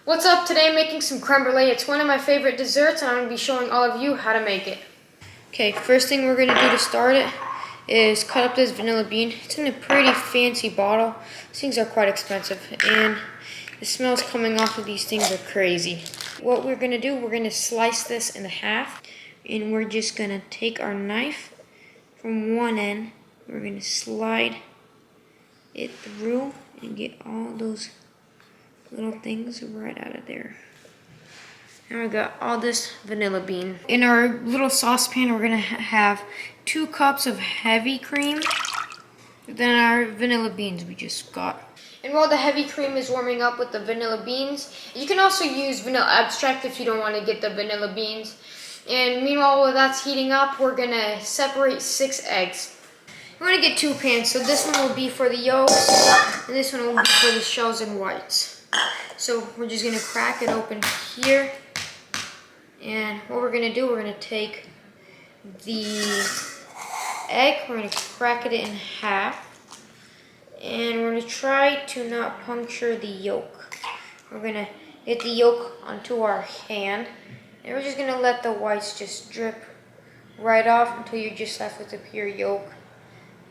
What's up? Today I'm making some crème brûlée. It's one of my favorite desserts and I'm going to be showing all of you how to make it. Okay, first thing we're going to do to start it is cut up this vanilla bean. It's in a pretty fancy bottle. These things are quite expensive and the smells coming off of these things are crazy. What we're going to do, we're going to slice this in half and we're just going to take our knife from one end. We're going to slide it through and get all those little things right out of there. And we got all this vanilla bean. In our little saucepan, we're gonna have 2 cups of heavy cream, then our vanilla beans we just got. And while the heavy cream is warming up with the vanilla beans, you can also use vanilla extract if you don't want to get the vanilla beans. And meanwhile, while that's heating up, we're gonna separate 6 eggs. We're gonna get 2 pans, so this one will be for the yolks, and this one will be for the shells and whites. So we're just gonna crack it open here. And what we're gonna do, we're gonna take the egg, we're gonna crack it in half. And we're gonna try to not puncture the yolk. We're gonna get the yolk onto our hand. And we're just gonna let the whites just drip right off until you're just left with the pure yolk.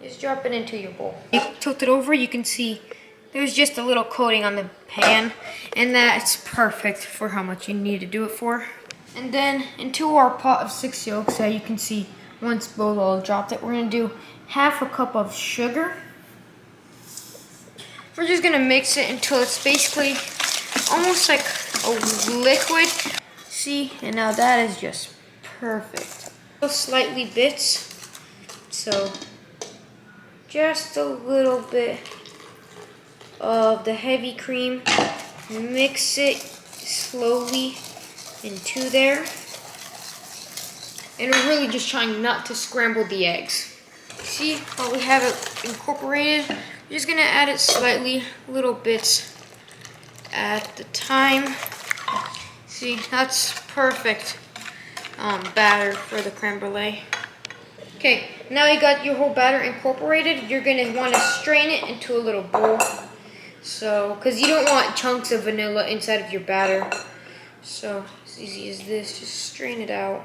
Just drop it into your bowl. You tilt it over, you can see there's just a little coating on the pan, and that's perfect for how much you need to do it for. And then into our pot of 6 yolks, you can see once both all dropped it, we're gonna do half a cup of sugar. We're just gonna mix it until it's basically almost like a liquid. See, and now that is just perfect. Slightly bits, so just a little bit of the heavy cream, mix it slowly into there, and we're really just trying not to scramble the eggs. See, while we have it incorporated, we're just gonna add it slightly, little bits at the time. See, that's perfect batter for the crème brûlée. Okay, now you got your whole batter incorporated, you're gonna wanna strain it into a little bowl. So, because you don't want chunks of vanilla inside of your batter. So, as easy as this, just strain it out.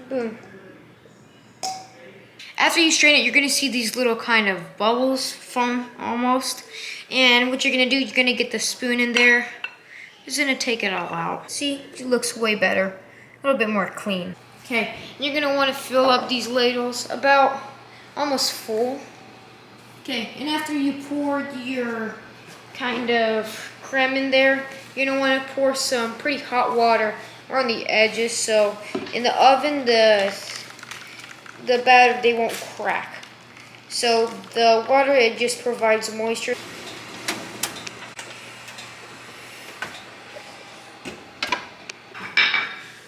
Boom. After you strain it, you're going to see these little kind of bubbles form almost. And what you're going to do, you're going to get the spoon in there. Just going to take it all out. See, it looks way better. A little bit more clean. Okay, you're going to want to fill up these ladles about almost full. Okay, and after you pour your kind of crème in there, you're gonna want to pour some pretty hot water around the edges, so in the oven the batter, they won't crack. So the water, it just provides moisture.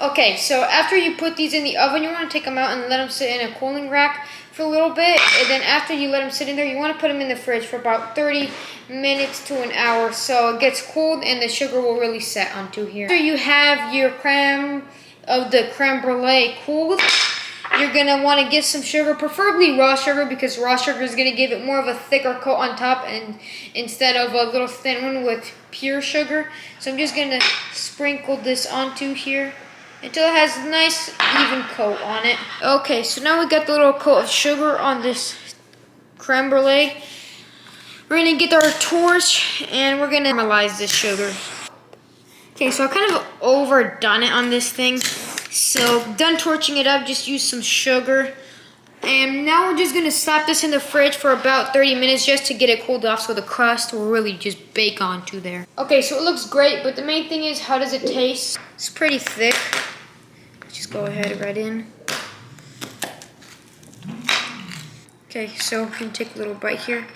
Okay, so after you put these in the oven, you want to take them out and let them sit in a cooling rack for a little bit. And then after you let them sit in there, you want to put them in the fridge for about 30 minutes to an hour so it gets cooled and the sugar will really set onto here. After you have your crème brûlée cooled, you're going to want to get some sugar, preferably raw sugar, because raw sugar is going to give it more of a thicker coat on top and instead of a little thin one with pure sugar. So I'm just going to sprinkle this onto here until it has a nice even coat on it. Okay, so now we got the little coat of sugar on this crème brûlée. We're gonna get our torch and we're gonna caramelize this sugar. Okay, so I kind of overdone it on this thing. So done torching it up, just use some sugar. And now we're just gonna slap this in the fridge for about 30 minutes just to get it cooled off so the crust will really just bake onto there. Okay, so it looks great, but the main thing is, how does it taste? It's pretty thick. Just go ahead right in. Okay, so I'm gonna take a little bite here.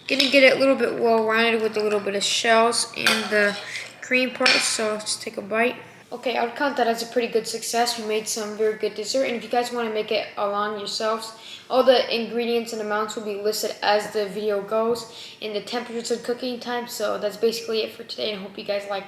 Gonna get it a little bit well rounded with a little bit of shells and the cream part, so let's take a bite. Okay, I would count that as a pretty good success. We made some very good dessert, and if you guys want to make it along yourselves, all the ingredients and amounts will be listed as the video goes, and the temperatures and cooking time. So that's basically it for today, and I hope you guys like